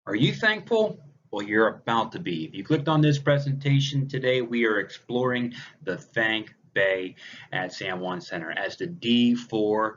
Are you thankful? Well, you're about to be. If you clicked on this presentation today, we are exploring the Thank Bay at San Juan Center as the D4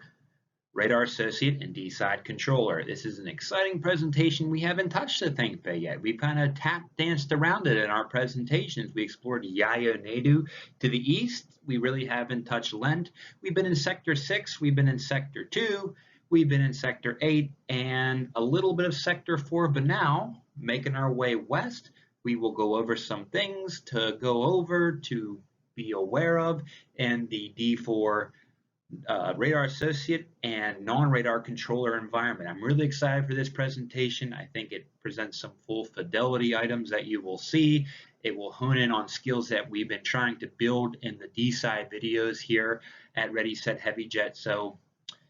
Radar Associate and D-Side Controller. This is an exciting presentation. We haven't touched the Thank Bay yet. We've kind of danced around it in our presentations. We explored Yayo Nadu to the east. We really haven't touched Lent. We've been in Sector 6. We've been in Sector 2. We've been in Sector 8 and a little bit of Sector 4, but now making our way west, we will go over some things to go over to be aware of in the D4 radar associate and non-radar controller environment. I'm really excited for this presentation. I think it presents some full fidelity items that you will see. It will hone in on skills that we've been trying to build in the D-side videos here at Ready, Set, Heavy Jet. So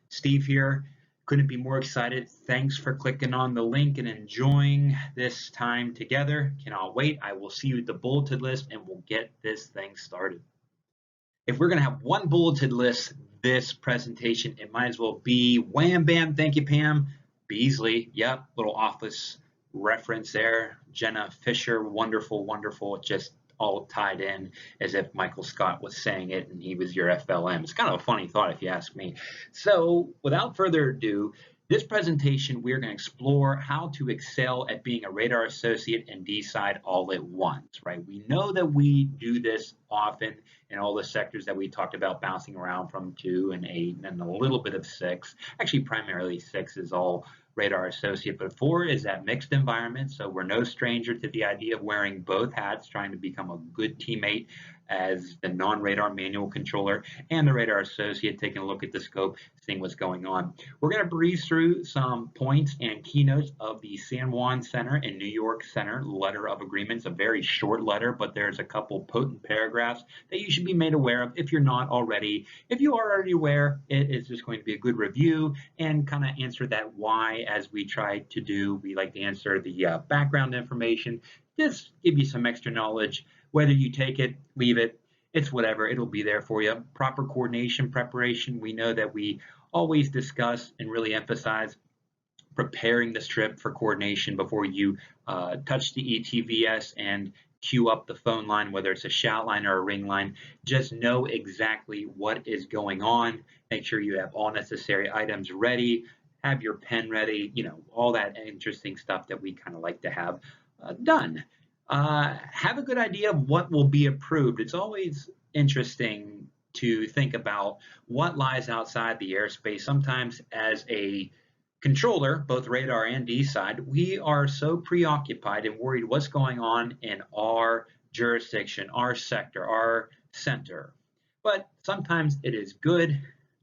Steve here, couldn't be more excited. Thanks for clicking on the link and enjoying this time together. Cannot wait. I will see you at the bulleted list and we'll get this thing started. If we're going to have one bulleted list this presentation, it might as well be wham bam, thank you Pam, Beasley. Yep, little office reference there. Jenna Fisher, wonderful, wonderful. Just all tied in as if Michael Scott was saying it and he was your FLM. It's kind of a funny thought if you ask me. So without further ado, this presentation, we're going to explore how to excel at being a radar associate and D-side all at once, right? We know that we do this often in all the sectors that we talked about, bouncing around from 2 and 8 and a little bit of 6. Actually, primarily 6 is all radar associate, but 4 is that mixed environment. So we're no stranger to the idea of wearing both hats, trying to become a good teammate as the non-radar manual controller and the radar associate, taking a look at the scope, seeing what's going on. We're going to breeze through some points and keynotes of the San Juan Center and New York Center letter of agreements, a very short letter, but there's a couple potent paragraphs that you should be made aware of if you're not already. If you are already aware, it is just going to be a good review and kind of answer that why as we try to do. We like to answer the background information, just give you some extra knowledge. Whether you take it, leave it, it's whatever, it'll be there for you. Proper coordination, preparation. We know that we always discuss and really emphasize preparing the strip for coordination before you touch the ETVS and queue up the phone line, whether it's a shout line or a ring line. Just know exactly what is going on. Make sure you have all necessary items ready. Have your pen ready, all that interesting stuff that we kind of like to have done. Have a good idea of what will be approved. It's always interesting to think about what lies outside the airspace. Sometimes as a controller, both radar and D-side, we are so preoccupied and worried what's going on in our jurisdiction, our sector, our center. But sometimes it is good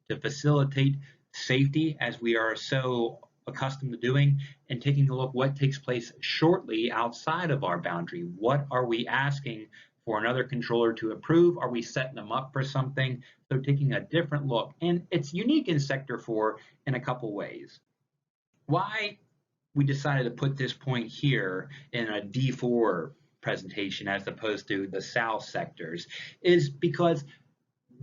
to facilitate safety as we are so accustomed to doing and taking a look what takes place shortly outside of our boundary. What are we asking for another controller to approve? Are we setting them up for something? So taking a different look. And it's unique in Sector 4 in a couple ways. Why we decided to put this point here in a D4 presentation as opposed to the south sectors is because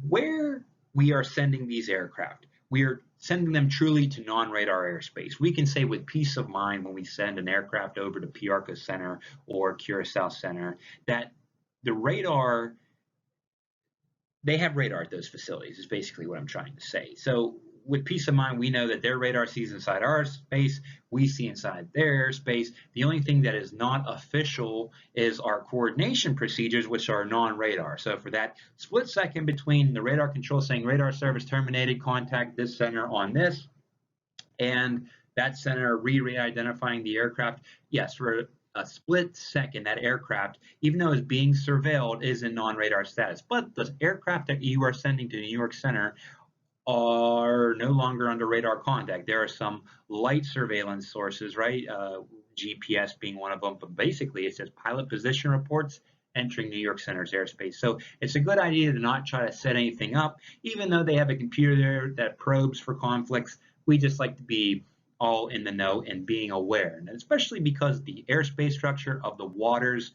where we are sending these aircraft, we are sending them truly to non-radar airspace. We can say with peace of mind when we send an aircraft over to Piarco Center or Curacao Center that the radar, they have radar at those facilities is basically what I'm trying to say. So with peace of mind, we know that their radar sees inside our space, we see inside their space. The only thing that is not official is our coordination procedures, which are non-radar. So for that split second between the radar control saying radar service terminated, contact this center on this, and that center re-identifying the aircraft, yes, for a split second, that aircraft, even though it's being surveilled, is in non-radar status. But the aircraft that you are sending to New York Center are no longer under radar contact. There are some light surveillance sources, right? GPS being one of them, but basically it says pilot position reports entering New York Center's airspace. So it's a good idea to not try to set anything up, even though they have a computer there that probes for conflicts. We just like to be all in the know and being aware, and especially because the airspace structure of the waters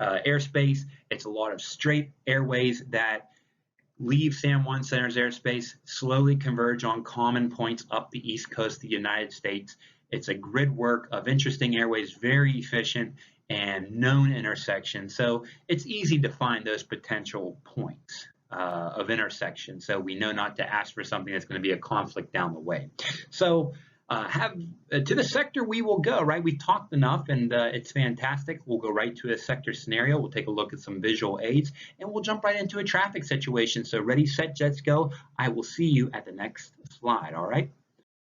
airspace, it's a lot of straight airways that leave San Juan Center's airspace, slowly converge on common points up the east coast of the United States. It's a grid work of interesting airways, very efficient and known intersections. So it's easy to find those potential points of intersection. So we know not to ask for something that's going to be a conflict down the way. So to the sector we will go, right? We talked enough and it's fantastic. We'll go right to a sector scenario. We'll take a look at some visual aids and we'll jump right into a traffic situation. So ready, set, jets, go. I will see you at the next slide, all right?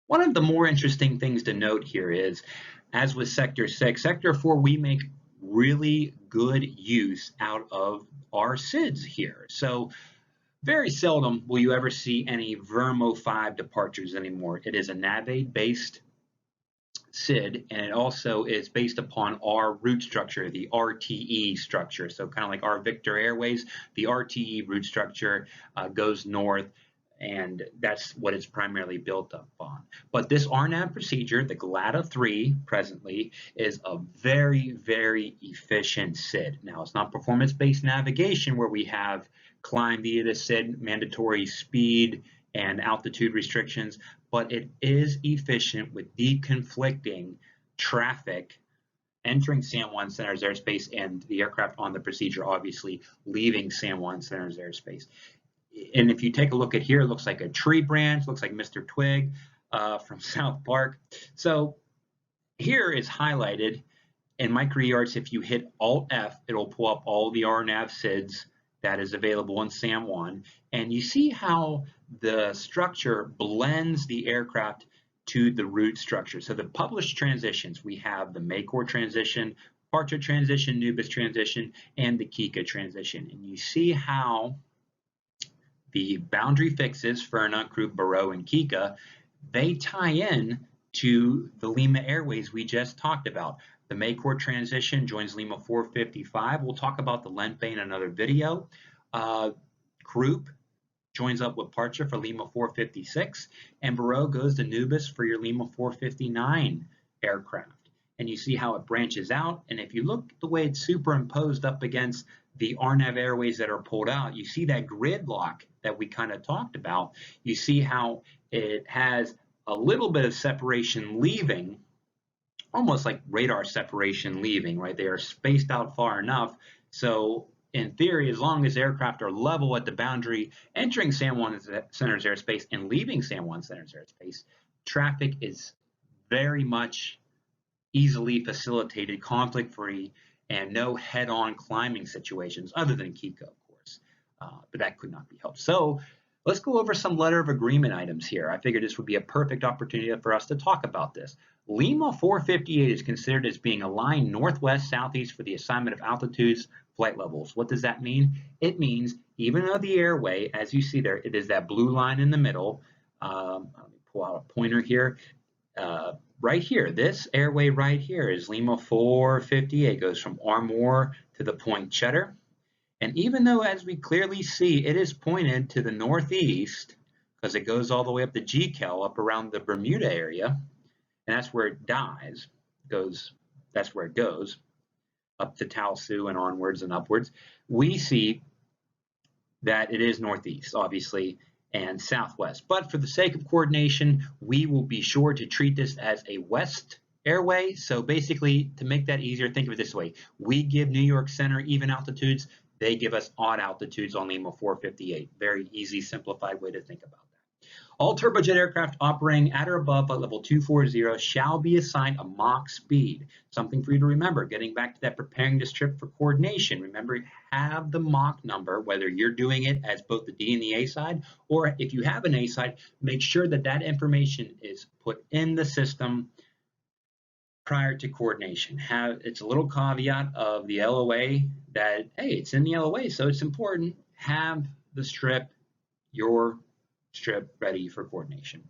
One of the more interesting things to note here is, as with Sector 6, Sector 4, we make really good use out of our SIDS here. So very seldom will you ever see any Vermo 5 departures anymore. It is a Navade-based SID, and it also is based upon our route structure, the RTE structure. So kind of like our Victor Airways, the RTE route structure goes north, and that's what it's primarily built up on. But this RNAV procedure, the GLADA 3 presently, is a very, very efficient SID. Now, it's not performance-based navigation where we have climb via the SID, mandatory speed and altitude restrictions, but it is efficient with deconflicting traffic entering San Juan Center's airspace and the aircraft on the procedure obviously leaving San Juan Center's airspace. And if you take a look at here, it looks like a tree branch, looks like Mr. Twig from South Park. So here is highlighted in microEARTs. If you hit Alt F, it'll pull up all the RNAV SIDS that is available in San Juan. And you see how the structure blends the aircraft to the route structure. So the published transitions, we have the Maycor transition, Parcha transition, Nubis transition, and the Kika transition. And you see how the boundary fixes for Anacru, Barrow, and Kika, they tie in to the Lima Airways we just talked about. The Maycor transition joins Lima 455. We'll talk about the Lente in another video. Group joins up with Parcha for Lima 456, and Barrow goes to Nubis for your Lima 459 aircraft. And you see how it branches out, and if you look at the way it's superimposed up against the RNAV airways that are pulled out, you see that gridlock that we kind of talked about. You see how it has a little bit of separation leaving, almost like radar separation leaving, right? They are spaced out far enough. So in theory, as long as aircraft are level at the boundary, entering San Juan Center's airspace and leaving San Juan Center's airspace, traffic is very much easily facilitated, conflict-free, and no head-on climbing situations other than Kiko, of course. But that could not be helped. So let's go over some letter of agreement items here. I figured this would be a perfect opportunity for us to talk about this. Lima 458 is considered as being aligned northwest-southeast for the assignment of altitudes, flight levels. What does that mean? It means even though the airway, as you see there, it is that blue line in the middle. Let me pull out a pointer here. Right here, this airway right here is Lima 458. It goes from Armour to the Point Cheddar. And even though, as we clearly see, it is pointed to the northeast, because it goes all the way up to GCAL, up around the Bermuda area, and that's where it dies, that's where it goes, up to Taosu and onwards and upwards, we see that it is northeast, obviously, and southwest. But for the sake of coordination, we will be sure to treat this as a west airway. So basically, to make that easier, think of it this way. We give New York Center even altitudes. They give us odd altitudes on Lima 458. Very easy, simplified way to think about that. All turbojet aircraft operating at or above flight level 240 shall be assigned a Mach speed. Something for you to remember, getting back to that preparing this trip for coordination. Remember, have the Mach number, whether you're doing it as both the D and the A side, or if you have an A side, make sure that that information is put in the system prior to coordination. It's a little caveat of the LOA that, hey, it's in the LOA, so it's important. Have the strip, your strip, ready for coordination.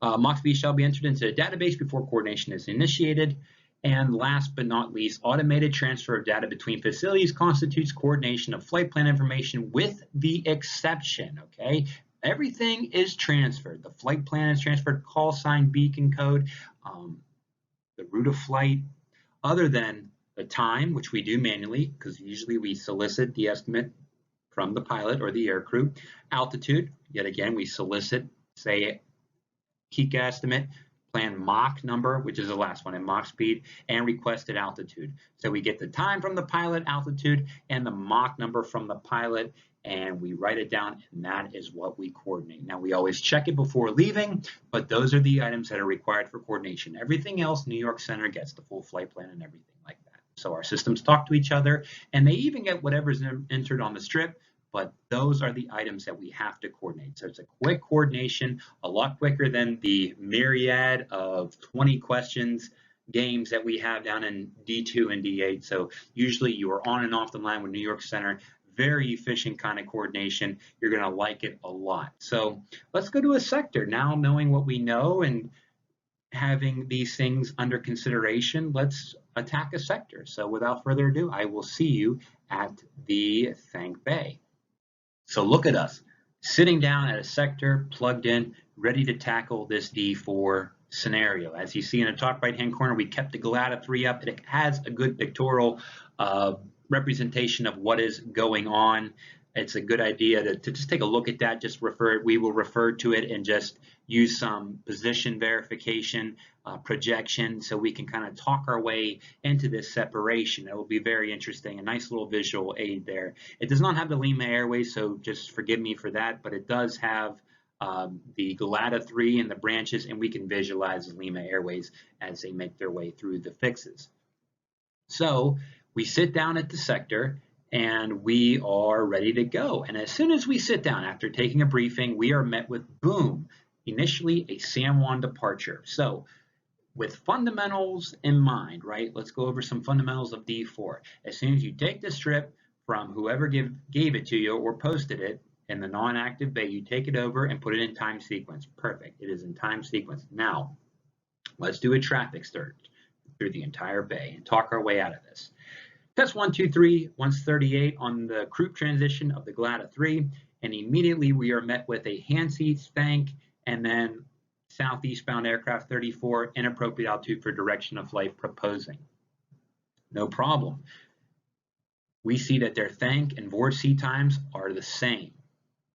Mach speed shall be entered into a database before coordination is initiated. And last but not least, automated transfer of data between facilities constitutes coordination of flight plan information with the exception, okay? Everything is transferred. The flight plan is transferred, call sign, beacon code, the route of flight, other than the time, which we do manually, because usually we solicit the estimate from the pilot or the aircrew. Altitude, yet again, we solicit, say, Kika estimate plan Mach number, which is the last one, and Mach speed, and requested altitude. So we get the time from the pilot, altitude, and the Mach number from the pilot, and we write it down, and that is what we coordinate. Now, we always check it before leaving, but those are the items that are required for coordination. Everything else, New York Center gets the full flight plan and everything like that. So our systems talk to each other, and they even get whatever's entered on the strip, but those are the items that we have to coordinate. So it's a quick coordination, a lot quicker than the myriad of 20 questions games that we have down in D2 and D8. So usually you are on and off the line with New York Center. Very efficient kind of coordination. You're going to like it a lot. So let's go to a sector. Now knowing what we know and having these things under consideration, let's attack a sector. So without further ado, I will see you at the Thank Bay. So look at us, sitting down at a sector, plugged in, ready to tackle this D4 scenario. As you see in the top right-hand corner, we kept the Galata 3 up. It has a good pictorial representation of what is going on. It's a good idea to just take a look at that. We will refer to it and just use some position verification, projection, so we can kind of talk our way into this separation. It will be very interesting. A nice little visual aid there. It does not have the Lima Airways, so just forgive me for that, but it does have the Galata 3 and the branches, and we can visualize the Lima Airways as they make their way through the fixes. So we sit down at the sector, and we are ready to go. And as soon as we sit down after taking a briefing, we are met with, boom, initially a San Juan departure. So with fundamentals in mind, right, let's go over some fundamentals of D4. As soon as you take the strip from whoever gave it to you or posted it in the non-active bay, you take it over and put it in time sequence. Perfect. It is in time sequence. Now, let's do a traffic search through the entire bay and talk our way out of this. Test 1, 2, 3, 138 on the croup transition of the Galata 3, and immediately we are met with a hand seats thank, and then southeastbound aircraft 34, inappropriate altitude for direction of flight proposing. No problem. We see that their thank and VORC times are the same.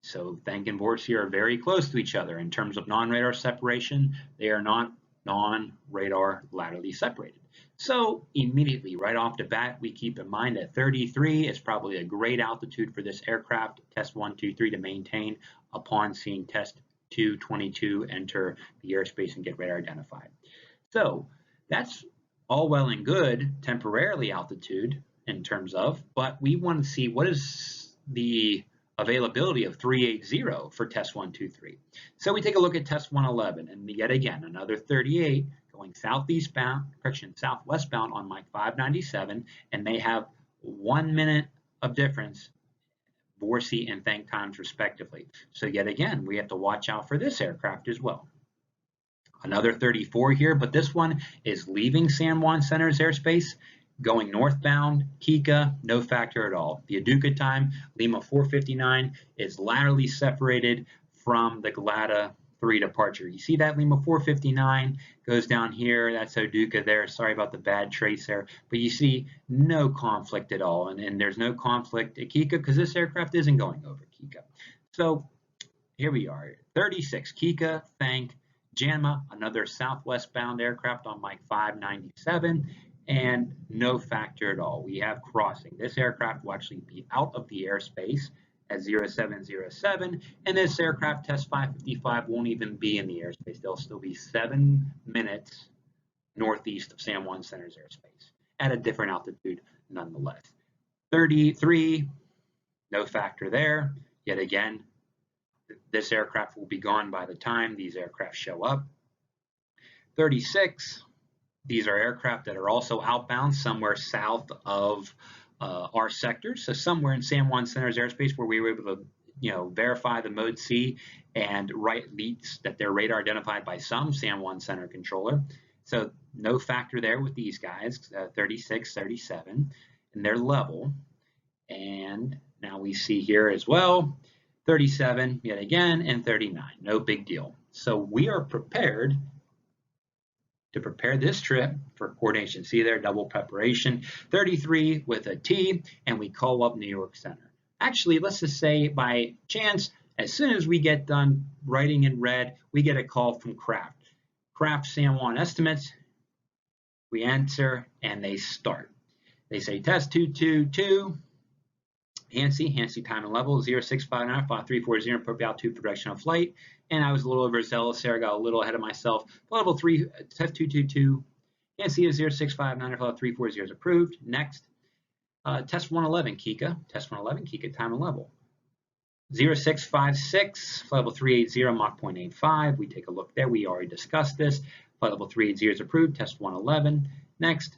So thank and VORC are very close to each other. In terms of non-radar separation, they are not non-radar laterally separated. So immediately, right off the bat, we keep in mind that 33 is probably a great altitude for this aircraft, test 1, 2, 3 to maintain upon seeing test 2, 22 enter the airspace and get radar identified. So that's all well and good, temporarily altitude in terms of, but we want to see what is the availability of 380 for test 1, 2, 3. So we take a look at test 111, and yet again, another 38 going southwestbound on Mike 597, and they have 1 minute of difference, VORC and thank times respectively. So yet again, we have to watch out for this aircraft as well. Another 34 here, but this one is leaving San Juan Center's airspace, going northbound, Kika, no factor at all. The Aduca time, Lima 459, is laterally separated from the Galata 3 departure. You see that Lima 459 goes down here, that's Aduca there. Sorry about the bad trace there, but you see no conflict at all, and there's no conflict at Kika because this aircraft isn't going over Kika. So here we are, 36, Kika, thank, Janma, another southwestbound aircraft on Mike 597, and no factor at all. We have crossing. This aircraft will actually be out of the airspace at 0707, and this aircraft, test 555, won't even be in the airspace. They'll still be 7 minutes northeast of San Juan Center's airspace at a different altitude nonetheless. 33, no factor there. Yet again, this aircraft will be gone by the time these aircraft show up. 36, these are aircraft that are also outbound somewhere south of our sector, so somewhere in San Juan Center's airspace where we were able to, verify the mode C and write leads that they're radar identified by some San Juan Center controller. So no factor there with these guys, 36, 37, and they're level. And now we see here as well, 37 yet again, and 39, no big deal. So we are prepared to prepare this trip for coordination. See there, double preparation, 33 with a T, and we call up New York Center. Actually, let's just say by chance, as soon as we get done writing in red, we get a call from Kraft. craft San Juan estimates. We enter and they start. They say test 222, Hansi time and level 0659 5340 appropriate altitude for direction of flight. And I was a little overzealous there. I got a little ahead of myself. Level 3, test 222, Hansi is 0659 5340 is approved. Next, test 111, Kika. Test 111, Kika time and level 0656, flight level 380, Mach 0.85. We take a look there. We already discussed this. Flight level 380 is approved. Test 111. Next,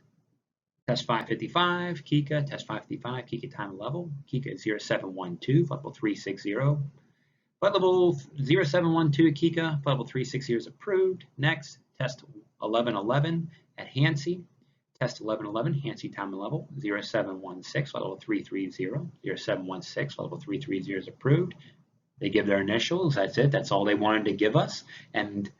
test 555, Kika. Test 555, Kika time and level. Kika is 0712, flight level 360. Flight level 0712 Kika. Flight level 360 is approved. Next, test 1111 at Hansi. Test 1111, Hansi time and level 0716, flight level 330, 0716, flight level 330 is approved. They give their initials, that's it, that's all they wanted to give us. And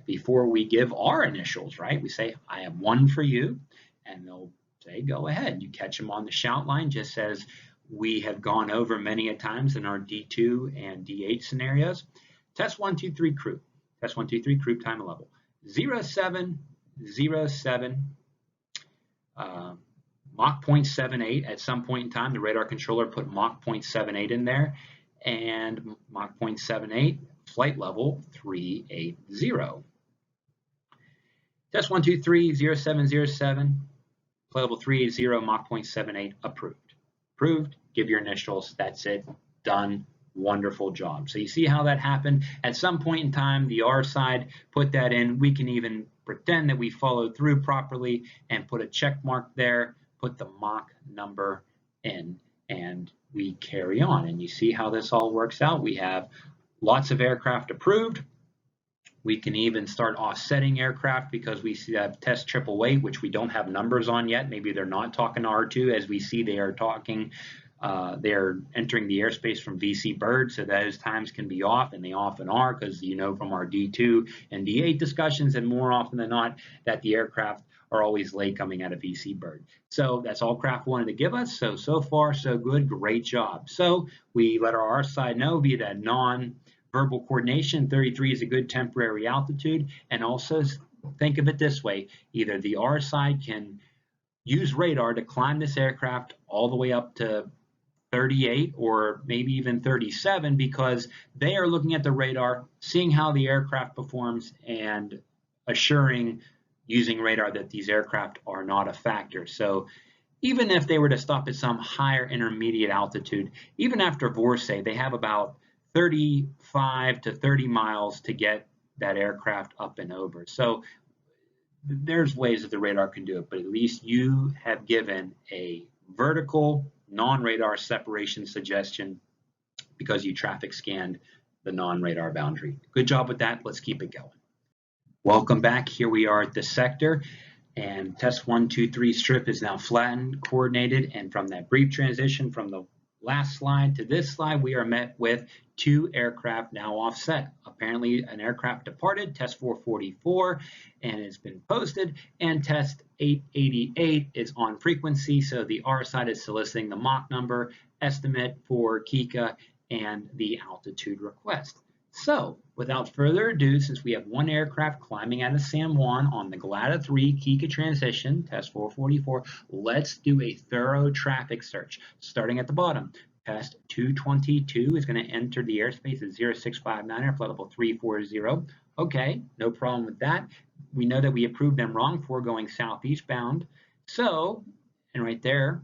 before we give our initials, right, we say, I have one for you, and they'll say, go ahead. You catch them on the shout line, just as we have gone over many a times in our D2 and D8 scenarios. Test 123 crew, test 123 crew time and level 0707. Mach 0.78 at some point in time. The radar controller put Mach 0.78 in there, and Mach 0.78, flight level 380. Test 123 0707, flight level 380, Mach 0.78, approved. Approved, give your initials, that's it, done. Wonderful job. So you see how that happened. At some point in time, the R side put that in. We can even pretend that we followed through properly and put a check mark there, put the Mach number in, and we carry on. And you see how this all works out. We have lots of aircraft approved. We can even start offsetting aircraft because we have test 888, which we don't have numbers on yet. Maybe they're not talking to R2. As we see, they are talking. They're entering the airspace from VC Bird, so those times can be off, and they often are, because you know from our D2 and D8 discussions, and more often than not, that the aircraft are always late coming out of VC Bird. So that's all craft wanted to give us. So far, so good. Great job. So we let our R side know via that non-verbal coordination, 33 is a good temporary altitude, and also think of it this way. Either the R side can use radar to climb this aircraft all the way up to 38 or maybe even 37, because they are looking at the radar, seeing how the aircraft performs, and assuring using radar that these aircraft are not a factor. So even if they were to stop at some higher intermediate altitude, even after Vorse, they have about 35 to 30 miles to get that aircraft up and over. So there's ways that the radar can do it, but at least you have given a vertical non-radar separation suggestion because you traffic scanned the non-radar boundary. Good job with that. Let's keep it going. Welcome back. Here we are at the sector, and test 123 strip is now flattened, coordinated, and from that brief transition from the last slide to this slide, we are met with two aircraft now offset. Apparently an aircraft departed, test 444, and it's been posted, and test 888 is on frequency, so the R side is soliciting the Mach number, estimate for Kika, and the altitude request. So without further ado, since we have one aircraft climbing out of San Juan on the GLATA 3 Kika transition, test 444, let's do a thorough traffic search. Starting at the bottom, test 222 is going to enter the airspace at 0659, flight level 340. Okay, no problem with that. We know that we approved them wrong for going southeast bound. So, and right there,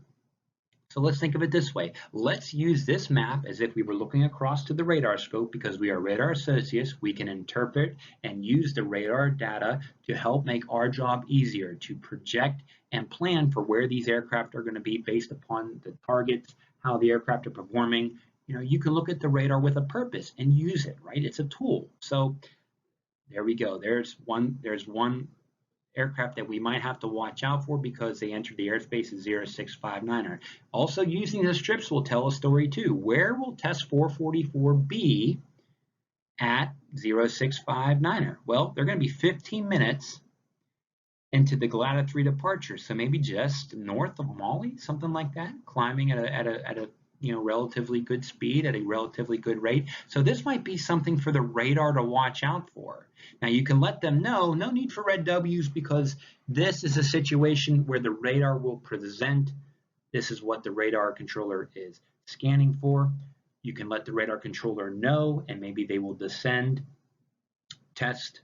so let's think of it this way. Let's use this map as if we were looking across to the radar scope, because we are radar associates. We can interpret and use the radar data to help make our job easier, to project and plan for where these aircraft are going to be based upon the targets, how the aircraft are performing. You know, you can look at the radar with a purpose and use it, right? It's a tool. So there we go. There's one aircraft that we might have to watch out for because they entered the airspace at 0659. Also, using the strips will tell a story too. Where will test 444 be at 0659? Well, they're going to be 15 minutes into the GLATA 3 departure, so maybe just north of Mali, something like that, climbing at a relatively good speed at a relatively good rate. So this might be something for the radar to watch out for. Now you can let them know, no need for red W's, because this is a situation where the radar will present, this is what the radar controller is scanning for. You can let the radar controller know, and maybe they will descend, test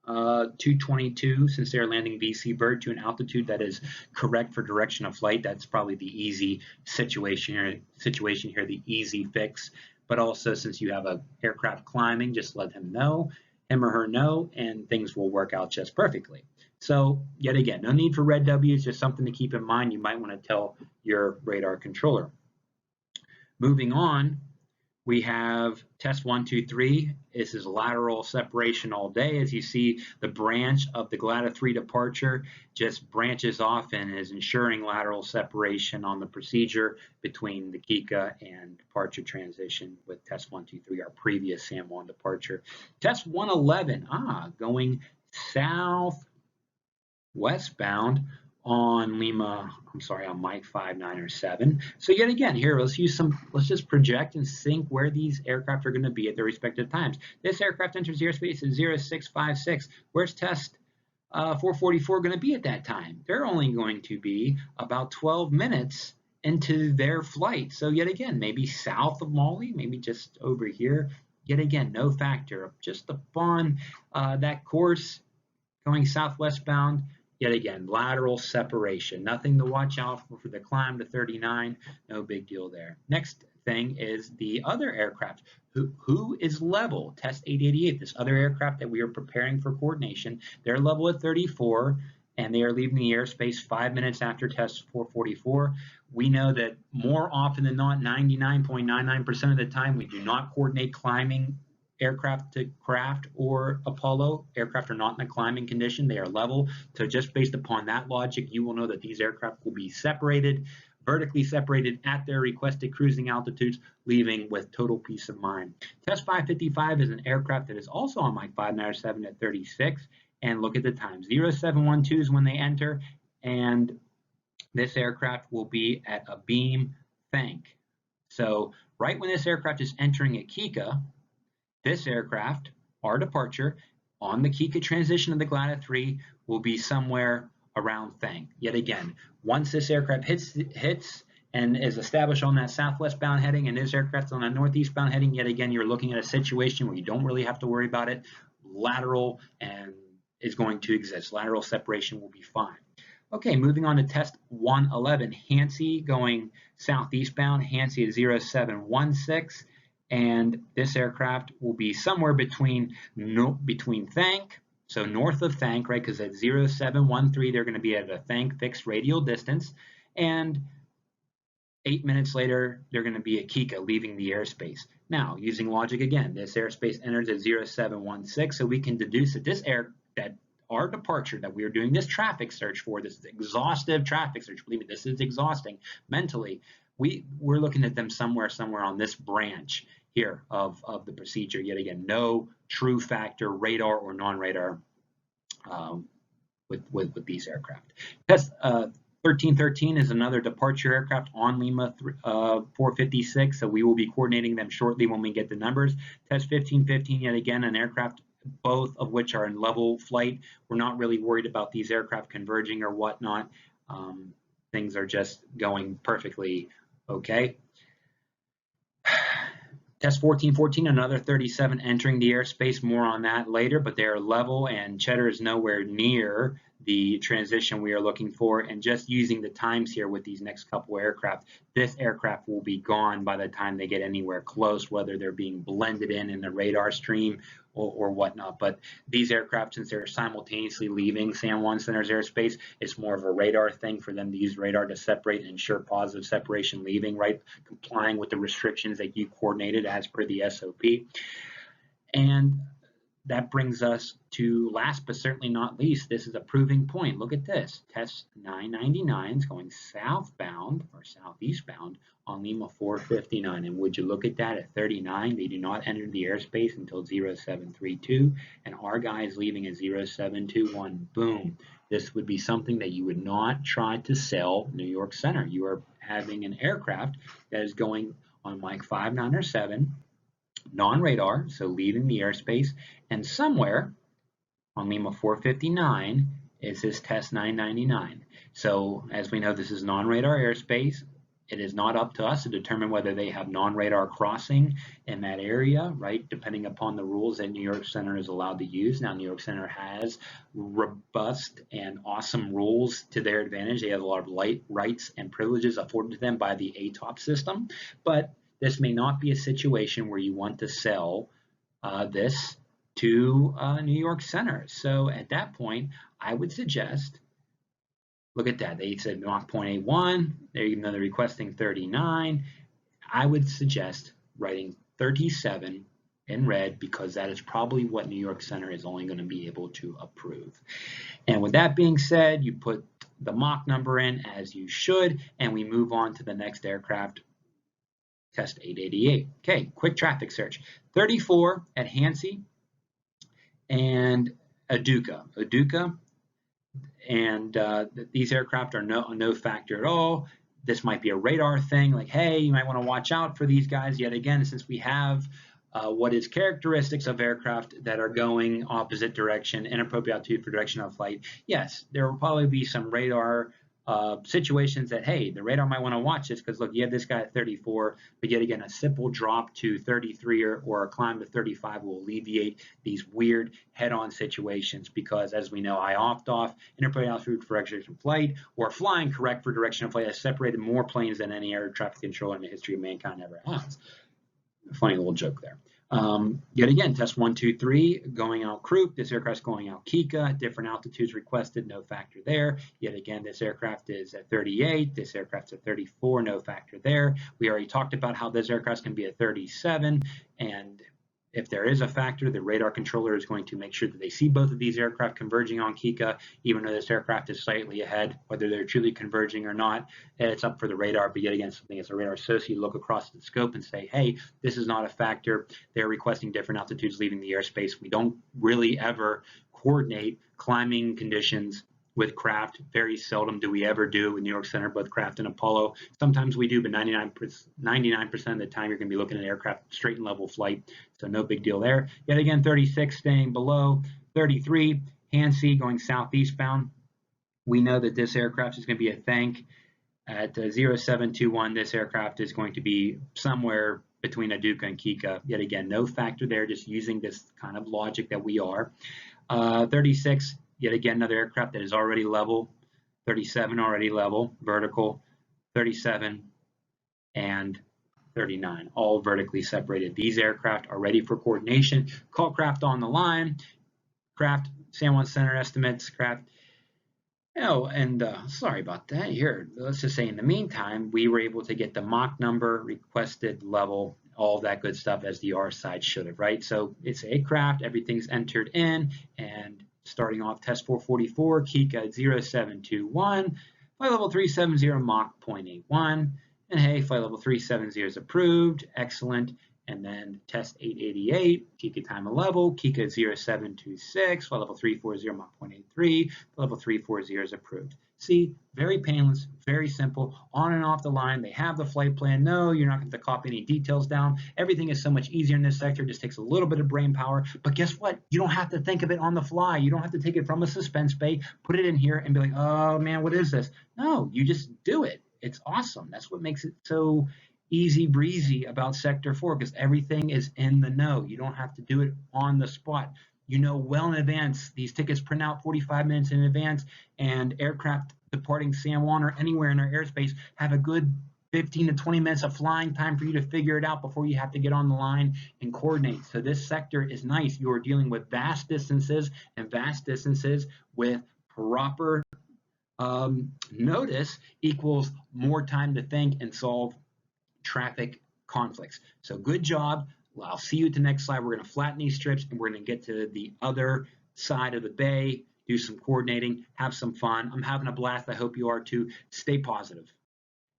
222, since they're landing VC bird, to an altitude that is correct for direction of flight. That's probably the easy situation here, the easy fix. But also, since you have an aircraft climbing, just let him or her know, and things will work out just perfectly. So yet again, no need for red W's, just something to keep in mind. You might want to tell your radar controller. Moving on, we have test 1, 2, 3. This is lateral separation all day. As you see, the branch of the GLATA-3 departure just branches off and is ensuring lateral separation on the procedure between the Kika and departure transition with test 1, 2, 3, our previous SAM-1 departure. Test 111, going south westbound on Mike 5, 9, or 7. So yet again, here, let's just project and think where these aircraft are going to be at their respective times. This aircraft enters airspace at 0656. Where's test 444 going to be at that time? They're only going to be about 12 minutes into their flight. So yet again, maybe south of Mali, maybe just over here. Yet again, no factor. Just upon that course, going southwestbound, yet again, lateral separation. Nothing to watch out for the climb to 39. No big deal there. Next thing is the other aircraft. Who is level? Test 888. This other aircraft that we are preparing for coordination. They're level at 34, and they are leaving the airspace 5 minutes after test 444. We know that more often than not, 99.99% of the time, we do not coordinate climbing aircraft to craft or Apollo. Aircraft are not in a climbing condition. They are level. So just based upon that logic, you will know that these aircraft will be separated, vertically separated at their requested cruising altitudes, leaving with total peace of mind. Test 555 is an aircraft that is also on Mike 597 at 36. And look at the time. 0712 is when they enter. And this aircraft will be at a beam thank. So right when this aircraft is entering a Kika, this aircraft, our departure, on the Kika transition of the GLATA-3 will be somewhere around Thang. Yet again, once this aircraft hits and is established on that southwestbound heading, and this aircraft's on a northeastbound heading, yet again, you're looking at a situation where you don't really have to worry about it. Lateral and is going to exist. Lateral separation will be fine. Okay, moving on to test 111. Hansi going southeastbound, Hansi at 0716. And this aircraft will be somewhere between Thank, so north of Thank, right, because at 0713, they're going to be at a Thank fixed radial distance. And 8 minutes later, they're going to be at Kika, leaving the airspace. Now, using logic again, this airspace enters at 0716, so we can deduce that our departure that we are doing this traffic search for, this exhaustive traffic search, believe me, this is exhausting mentally. We're looking at them somewhere on this branch here of the procedure. Yet again, no true factor radar or non-radar with these aircraft. Test 1313 is another departure aircraft on Lima 456, so we will be coordinating them shortly when we get the numbers. Test 1515, yet again, an aircraft, both of which are in level flight. We're not really worried about these aircraft converging or whatnot. Things are just going perfectly okay. Test 1414, another 37 entering the airspace. More on that later, but they are level, and Cheddar is nowhere near the transition we are looking for. And just using the times here with these next couple aircraft, this aircraft will be gone by the time they get anywhere close, whether they're being blended in the radar stream or whatnot. But these aircraft, since they're simultaneously leaving SAM-1 Center's airspace, it's more of a radar thing for them to use radar to separate and ensure positive separation leaving, right? Complying with the restrictions that you coordinated as per the SOP. And that brings us to last but certainly not least, this is a proving point. Look at this. Test 999 is going southbound or southeastbound on Lima 459. And would you look at that at 39? They do not enter the airspace until 0732. And our guy is leaving at 0721. Boom. This would be something that you would not try to sell New York Center. You are having an aircraft that is going on Mach 5, 9, or 7, non-radar, so leaving the airspace, and somewhere on Lima 459 is this test 999. So as we know, this is non-radar airspace. It is not up to us to determine whether they have non-radar crossing in that area, right? Depending upon the rules that New York Center is allowed to use. Now, New York Center has robust and awesome rules to their advantage. They have a lot of rights and privileges afforded to them by the ATOP system, but this may not be a situation where you want to sell this to New York Center. So at that point, I would suggest, look at that. They said Mach 0.81. Even though they're requesting 39, I would suggest writing 37 in red because that is probably what New York Center is only going to be able to approve. And with that being said, you put the Mach number in as you should, and we move on to the next aircraft, test 888. Okay, quick traffic search. 34 at Hansi and Aduca. And these aircraft are no factor at all. This might be a radar thing, like, hey, you might want to watch out for these guys. Yet again, since we have what is characteristics of aircraft that are going opposite direction, inappropriate altitude for direction of flight, yes, there will probably be some radar situations that, hey, the radar might want to watch this because, look, you have this guy at 34, but yet again, a simple drop to 33 or a climb to 35 will alleviate these weird head-on situations because, as we know, off, inappropriate altitude for direction of flight, or flying correct for direction of flight has separated more planes than any air traffic controller in the history of mankind ever has. Funny little joke there. Yet again, test 1, 2, 3, going out Krupp. This aircraft's going out Kika. Different altitudes requested, no factor there. Yet again, this aircraft is at 38. This aircraft's at 34, no factor there. We already talked about how this aircraft can be at 37, and if there is a factor, the radar controller is going to make sure that they see both of these aircraft converging on Kika, even though this aircraft is slightly ahead. Whether they're truly converging or not, it's up for the radar. But yet again, something as a radar associate, look across the scope and say, hey, this is not a factor. They're requesting different altitudes leaving the airspace. We don't really ever coordinate climbing conditions with craft. Very seldom do we ever do with New York Center, both craft and Apollo. Sometimes we do, but 99% of the time you're going to be looking at aircraft straight and level flight, so no big deal there. Yet again, 36 staying below, 33 Hansi going southeastbound. We know that this aircraft is going to be a Thank at 0721. This aircraft is going to be somewhere between Aduca and Kika. Yet again, no factor there, just using this kind of logic that we are. 36. Yet again, another aircraft that is already level, 37 already level, vertical, 37, and 39, all vertically separated. These aircraft are ready for coordination. Call craft on the line. Craft, San Juan Center estimates, craft. And sorry about that. Here, let's just say in the meantime, we were able to get the Mach number, requested level, all that good stuff as the R side should have, right? So it's a craft, everything's entered in, and starting off test 444, Kika 0721, flight level 370, Mach 0.81, and hey, flight level 370 is approved, excellent. And then test 888, Kika time of level, Kika 0726, flight level 340, Mach 0.83, flight level 340 is approved. See, very painless, very simple, on and off the line. They have the flight plan. No, you're not going to copy any details down. Everything is so much easier in this sector. It just takes a little bit of brain power. But guess what? You don't have to think of it on the fly. You don't have to take it from a suspense bay, put it in here, and be like, oh man, what is this? No, you just do it. It's awesome. That's what makes it so easy breezy about Sector 4, because everything is in the know. You don't have to do it on the spot. You know well in advance. These tickets print out 45 minutes in advance, and aircraft departing San Juan or anywhere in our airspace have a good 15 to 20 minutes of flying time for you to figure it out before you have to get on the line and coordinate. So this sector is nice. You are dealing with vast distances, and vast distances with proper notice equals more time to think and solve traffic conflicts. So good job. Well, I'll see you at the next slide. We're going to flatten these strips, and we're going to get to the other side of the bay, do some coordinating, have some fun. I'm having a blast. I hope you are too. Stay positive.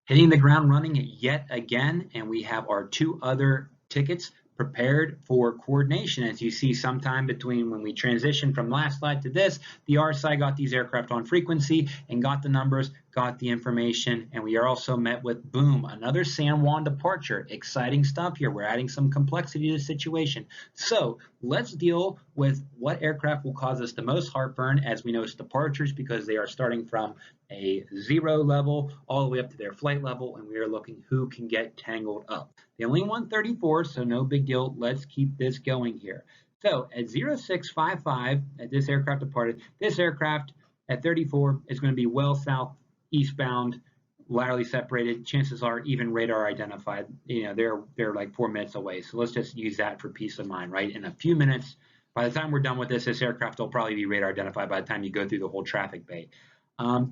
Hitting the ground running yet again, and we have our two other tickets prepared for coordination. As you see, sometime between when we transition from last slide to this, the R side got these aircraft on frequency and got the numbers, got the information, and we are also met with, boom, another San Juan departure. Exciting stuff here. We're adding some complexity to the situation. So let's deal with what aircraft will cause us the most heartburn as we notice departures, because they are starting from a 0 level all the way up to their flight level, and we are looking who can get tangled up. They only want 34, so no big deal. Let's keep this going here. So at 0655, as this aircraft departed, this aircraft at 34 is going to be well south eastbound, laterally separated. Chances are even radar identified. They're like 4 minutes away. So let's just use that for peace of mind, right? In a few minutes, by the time we're done with this aircraft will probably be radar identified by the time you go through the whole traffic bay.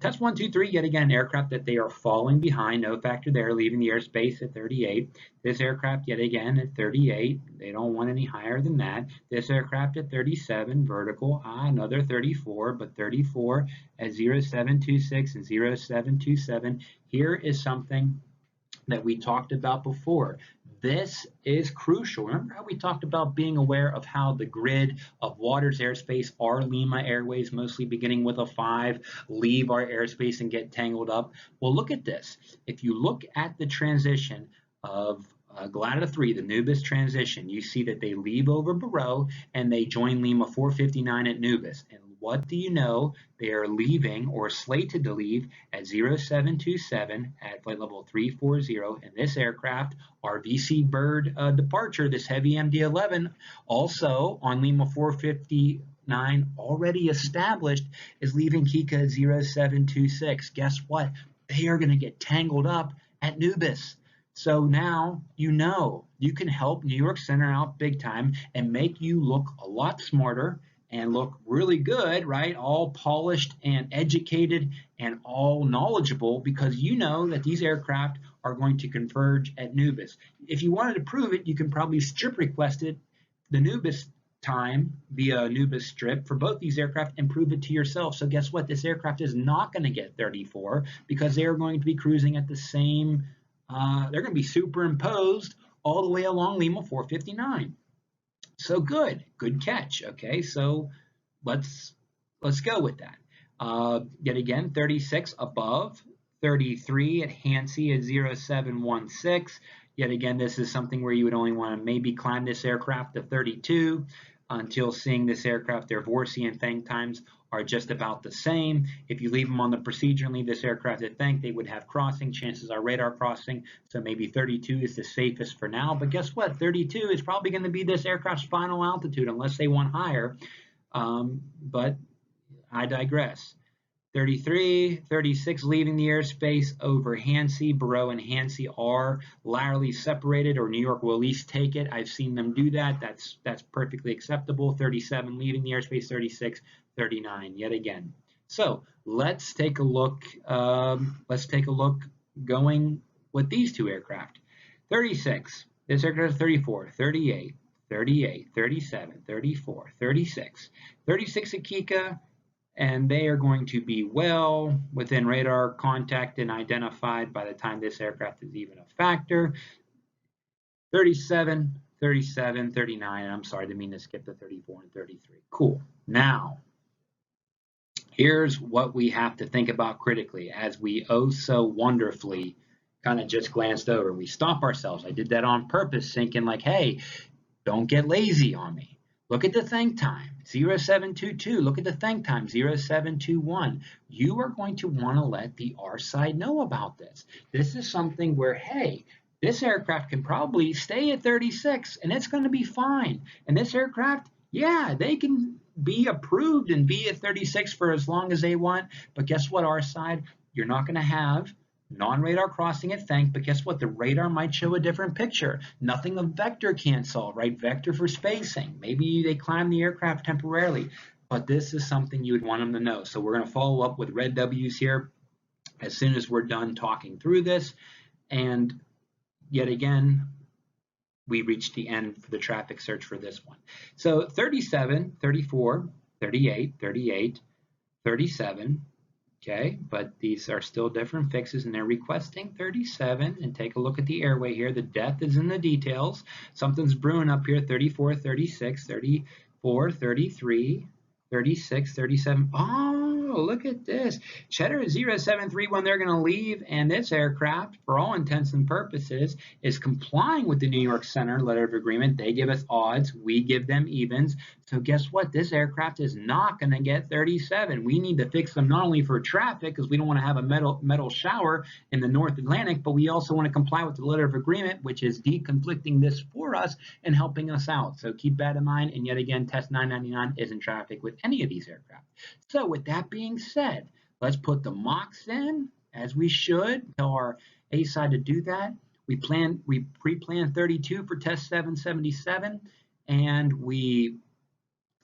Test 1, 2, 3, yet again, aircraft that they are falling behind, no factor there, leaving the airspace at 38. This aircraft, yet again, at 38. They don't want any higher than that. This aircraft at 37, vertical, another 34, but 34 at 0726 and 0727. Here is something that we talked about before. This is crucial. Remember how we talked about being aware of how the grid of water's airspace, our Lima airways, mostly beginning with a 5, leave our airspace and get tangled up? Well, look at this. If you look at the transition of Glada 3, the Nubis transition, you see that they leave over Barrow and they join Lima 459 at Nubis. And what do you know? They are leaving or slated to leave at 0727 at flight level 340. And this aircraft, our VC Bird departure, this heavy MD-11, also on Lima 459, already established, is leaving Kika at 0726. Guess what? They are going to get tangled up at Nubis. So now you know you can help New York Center out big time and make you look a lot smarter and look really good, right? All polished and educated and all knowledgeable, because you know that these aircraft are going to converge at Nubis. If you wanted to prove it, you can probably strip request it, the Nubis time via Nubis strip for both these aircraft, and prove it to yourself. So guess what? This aircraft is not going to get 34 because they are going to be cruising at the same, they're going to be superimposed all the way along Lima 459. So good catch. Okay, so let's go with that. Yet again, 36 above, 33 at Hansi at 0716. Yet again, this is something where you would only want to maybe climb this aircraft to 32 until seeing this aircraft. Their Vorsi and Fang times are just about the same. If you leave them on the procedure and leave this aircraft at Fang, they would have crossing. Chances are radar crossing, so maybe 32 is the safest for now. But guess what? 32 is probably going to be this aircraft's final altitude unless they want higher. But I digress. 33, 36 leaving the airspace over Hansi. Barrow and Hansi are laterally separated, or New York will at least take it. I've seen them do that. That's perfectly acceptable. 37 leaving the airspace, 36, 39 yet again. So let's take a look. Going with these two aircraft. 36. This aircraft is 34, 38, 38, 37, 34, 36. 36 at Kika. And they are going to be well within radar contact and identified by the time this aircraft is even a factor. 37, 37, 39, and I'm sorry, I didn't mean to skip the 34 and 33. Cool. Now, here's what we have to think about critically as we oh so wonderfully kind of just glanced over. We stop ourselves. I did that on purpose, thinking like, hey, don't get lazy on me. Look at the think time, 0722. Look at the think time, 0721. You are going to want to let the R side know about this. This is something where, hey, this aircraft can probably stay at 36 and it's going to be fine. And this aircraft, yeah, they can be approved and be at 36 for as long as they want. But guess what, R side? You're not going to have non-radar crossing at Fank, but guess what? The radar might show a different picture. Nothing a vector can't solve, right? Vector for spacing. Maybe they climb the aircraft temporarily, but this is something you would want them to know. So we're going to follow up with red W's here as soon as we're done talking through this. And yet again, we reached the end for the traffic search for this one. So 37, 34, 38, 38, 37, Okay, but these are still different fixes and they're requesting 37. And take a look at the airway here. The death is in the details. Something's brewing up here. 34, 36, 34, 33, 36, 37. Oh, look at this. Cheddar 0731, they're going to leave, and this aircraft, for all intents and purposes, is complying with the New York Center letter of agreement. They give us odds, we give them evens. So guess what? This aircraft is not going to get 37. We need to fix them not only for traffic, because we don't want to have a metal shower in the North Atlantic, but we also want to comply with the letter of agreement, which is deconflicting this for us and helping us out. So keep that in mind. And yet again, Test 999 is in traffic with any of these aircraft. So with that being said, let's put the mocks in as we should. Tell our A side to do that. We pre-planned 32 for test 777, and we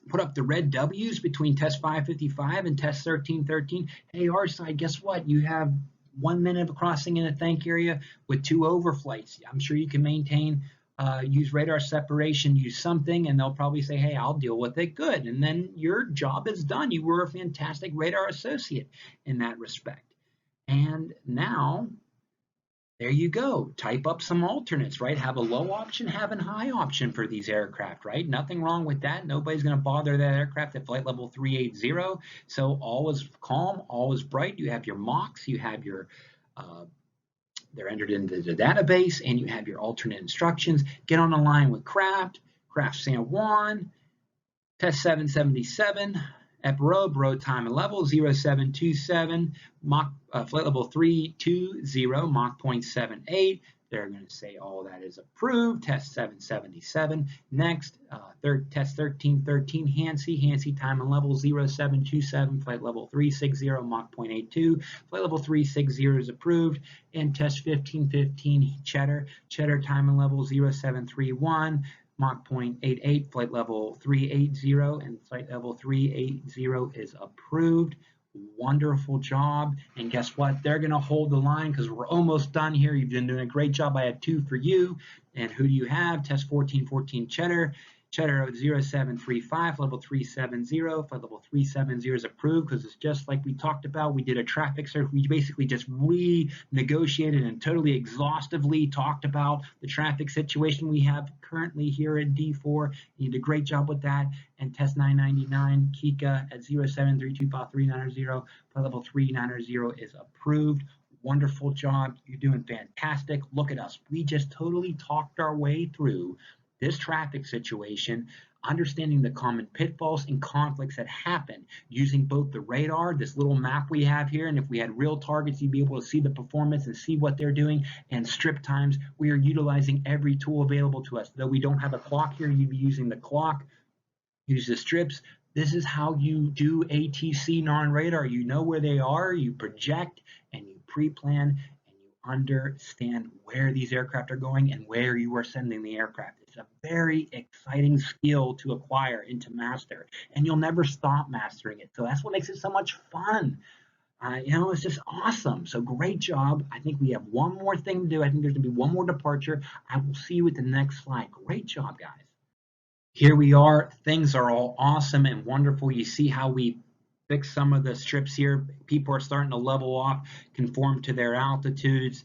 put up the red W's between test 555 and test 1313. Hey, our side, guess what? You have 1 minute of crossing in a thank area with 2 overflights. I'm sure you can maintain, use radar separation, use something, and they'll probably say, hey, I'll deal with it. Good. And then your job is done. You were a fantastic radar associate in that respect. And now there you go. Type up some alternates, right? Have a low option, have a high option for these aircraft, right? Nothing wrong with that. Nobody's going to bother that aircraft at flight level 380. So all is calm, all is bright. You have your mocks, you have your, they're entered into the database, and you have your alternate instructions. Get on the line with Craft San Juan, test 777. Epro time and level 0727, Mach flight level 320, Mach 0.78. They're going to say all that is approved. Test 777. Next, test 1313, Hansi time and level 0727, flight level 360, Mach 0.82. Flight level 360 is approved. And test 1515, Cheddar time and level 0731. Mach 0.88, flight level 380, and flight level 380 is approved. Wonderful job. And guess what? They're going to hold the line because we're almost done here. You've been doing a great job. I had 2 for you. And who do you have? Test 1414 Cheddar 0735, level 370, flight level 370 is approved because it's just like we talked about. We did a traffic search. We basically just renegotiated and totally exhaustively talked about the traffic situation we have currently here at D4. You did a great job with that. And test 999, Kika at 07325390, flight level 390 is approved. Wonderful job. You're doing fantastic. Look at us. We just totally talked our way through this traffic situation, understanding the common pitfalls and conflicts that happen using both the radar, this little map we have here, and if we had real targets, you'd be able to see the performance and see what they're doing, and strip times. We are utilizing every tool available to us. Though we don't have a clock here, you'd be using the clock, use the strips. This is how you do ATC non-radar. You know where they are, you project, and you pre-plan, understand where these aircraft are going and where you are sending the aircraft. It's a very exciting skill to acquire and to master, and you'll never stop mastering it. So that's what makes it so much fun. It's just awesome. So great job. I think we have one more thing to do. I think there's going to be one more departure. I will see you at the next slide. Great job, guys. Here we are. Things are all awesome and wonderful. You see how we fix some of the strips here. People are starting to level off, conform to their altitudes.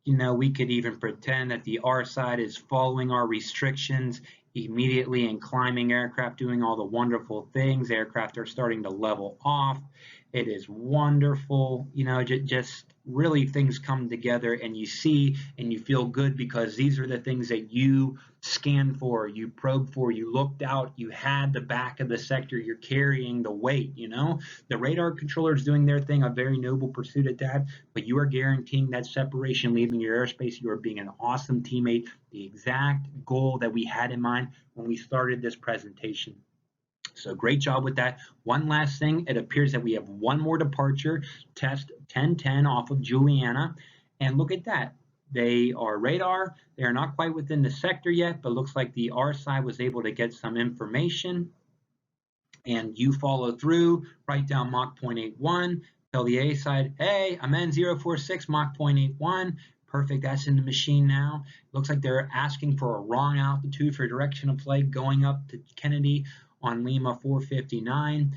We could even pretend that the R side is following our restrictions immediately and climbing aircraft, doing all the wonderful things. Aircraft are starting to level off. It is wonderful. Just really things come together and you see and you feel good because these are the things that you scanned for, you probed for, you looked out, you had the back of the sector, you're carrying the weight. The radar controller is doing their thing, a very noble pursuit at that, but you are guaranteeing that separation leaving your airspace. You are being an awesome teammate, the exact goal that we had in mind when we started this presentation. So great job with that. One last thing, it appears that we have one more departure, test 1010 off of Juliana. And look at that. They are radar. They are not quite within the sector yet, but looks like the R side was able to get some information. And you follow through, write down Mach 0.81, tell the A side, hey, I'm N046, Mach 0.81. Perfect, that's in the machine now. Looks like they're asking for a wrong altitude for direction of flight going up to Kennedy on Lima 459.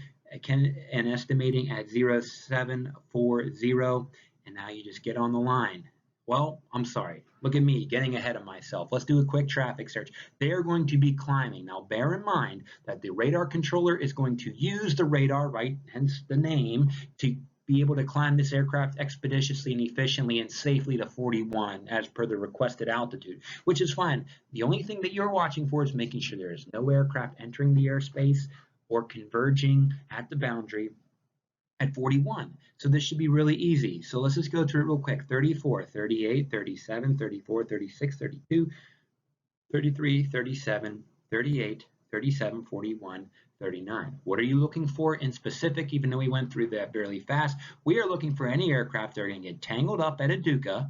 and estimating at 0740, and now you just get on the line. Well, I'm sorry. Look at me getting ahead of myself. Let's do a quick traffic search. They are going to be climbing. Now, bear in mind that the radar controller is going to use the radar, right, hence the name, to be able to climb this aircraft expeditiously and efficiently and safely to 41 as per the requested altitude, which is fine. The only thing that you're watching for is making sure there is no aircraft entering the airspace or converging at the boundary at 41. So this should be really easy. So let's just go through it real quick. 34, 38, 37, 34, 36, 32, 33, 37, 38, 37, 41, 39. What are you looking for in specific, even though we went through that fairly fast? We are looking for any aircraft that are going to get tangled up at Aduca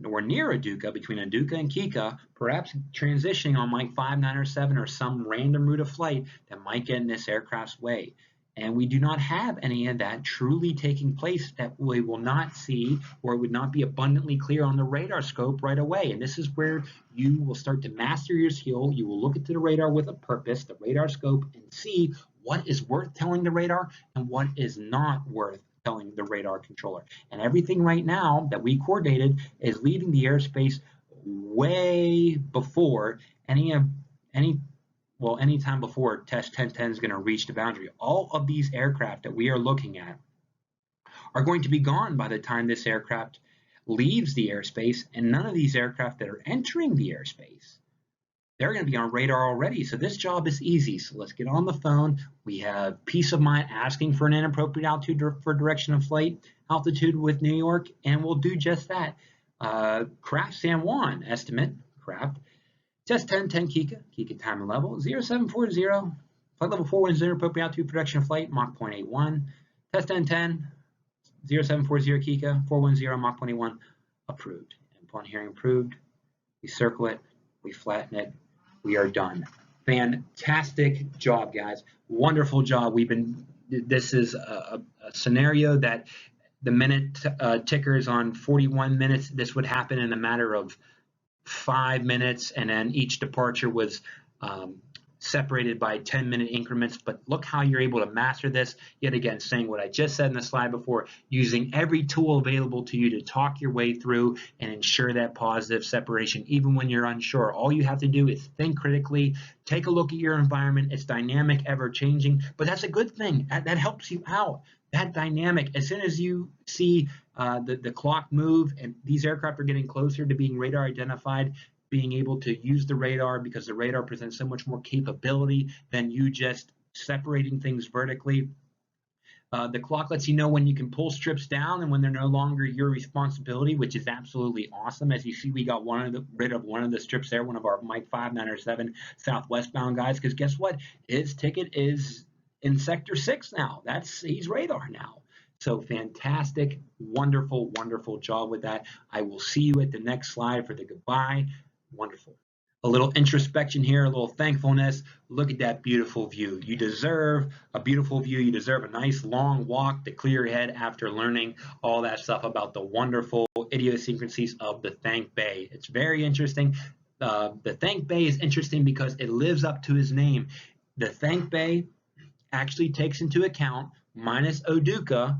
or near Aduca, between Aduca and Kika, perhaps transitioning on like 59 or 7 or some random route of flight that might get in this aircraft's way. And we do not have any of that truly taking place that we will not see, or it would not be abundantly clear on the radar scope right away. And this is where you will start to master your skill. You will look into the radar with a purpose, the radar scope, and see what is worth telling the radar and what is not worth telling the radar controller. And everything right now that we coordinated is leaving the airspace way before any time before test 1010 is going to reach the boundary. All of these aircraft that we are looking at are going to be gone by the time this aircraft leaves the airspace, and none of these aircraft that are entering the airspace, they're going to be on radar already. So this job is easy. So let's get on the phone. We have peace of mind asking for an inappropriate altitude for direction of flight altitude with New York, and we'll do just that. Craft San Juan estimate, craft. Test 1010 Kika time and level, 0740, flight level 410, appropriate altitude production of flight, Mach 0.81. Test 1010, 0740 Kika, 410, Mach 0.81, approved. And upon hearing approved, we circle it, we flatten it, we are done. Fantastic job, guys. Wonderful job. This is a scenario that the minute ticker is on 41 minutes. This would happen in a matter of 5 minutes, and then each departure was separated by 10-minute increments. But look how you're able to master this. Yet again, saying what I just said in the slide before, using every tool available to you to talk your way through and ensure that positive separation, even when you're unsure. All you have to do is think critically, take a look at your environment. It's dynamic, ever changing, but that's a good thing. That helps you out. That dynamic, as soon as you see the clock move and these aircraft are getting closer to being radar identified, being able to use the radar, because the radar presents so much more capability than you just separating things vertically. The clock lets you know when you can pull strips down and when they're no longer your responsibility, which is absolutely awesome. As you see, we got rid of one of the strips there, one of our Mike 597 southwestbound guys, because guess what? His ticket is in Sector 6 now. He's radar now. So fantastic, wonderful, wonderful job with that. I will see you at the next slide for the goodbye. Wonderful. A little introspection here, a little thankfulness. Look at that beautiful view. You deserve a beautiful view. You deserve a nice long walk to clear your head after learning all that stuff about the wonderful idiosyncrasies of the Thank Bay. It's very interesting. The Thank Bay is interesting because it lives up to his name. The Thank Bay actually takes into account, minus Oduka,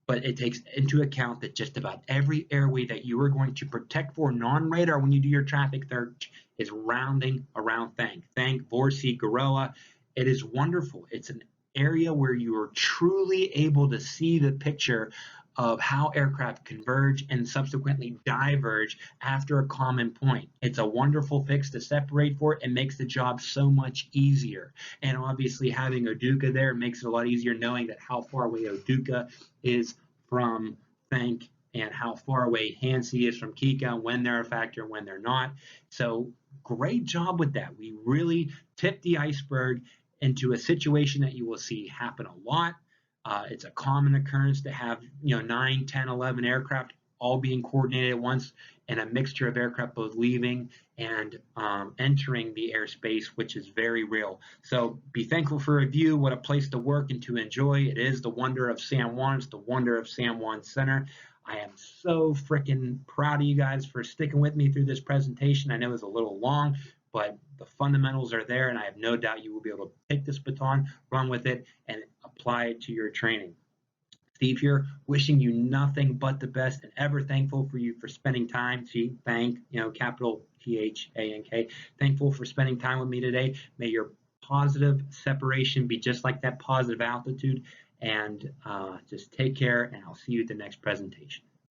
but it takes into account that just about every airway that you are going to protect for non-radar when you do your traffic search is rounding around Thank, Vorsi, Garoa. It is wonderful. It's an area where you are truly able to see the picture of how aircraft converge and subsequently diverge after a common point. It's a wonderful fix to separate for it and makes the job so much easier. And obviously having Oduka there makes it a lot easier, knowing that how far away Oduka is from Thank and how far away Hansi is from Kika, when they're a factor and when they're not. So great job with that. We really tipped the iceberg into a situation that you will see happen a lot. It's a common occurrence to have 9, 10, 11 aircraft all being coordinated at once, and a mixture of aircraft both leaving and entering the airspace, which is very real. So be thankful for a view, what a place to work and to enjoy. It is the wonder of San Juan. It's the wonder of San Juan Center. I am so freaking proud of you guys for sticking with me through this presentation. I know it was a little long, but the fundamentals are there, and I have no doubt you will be able to take this baton, run with it, and apply it to your training. Steve here, wishing you nothing but the best and ever thankful for you for spending time. See, thank, capital THANK. Thankful for spending time with me today. May your positive separation be just like that positive altitude. And just take care, and I'll see you at the next presentation.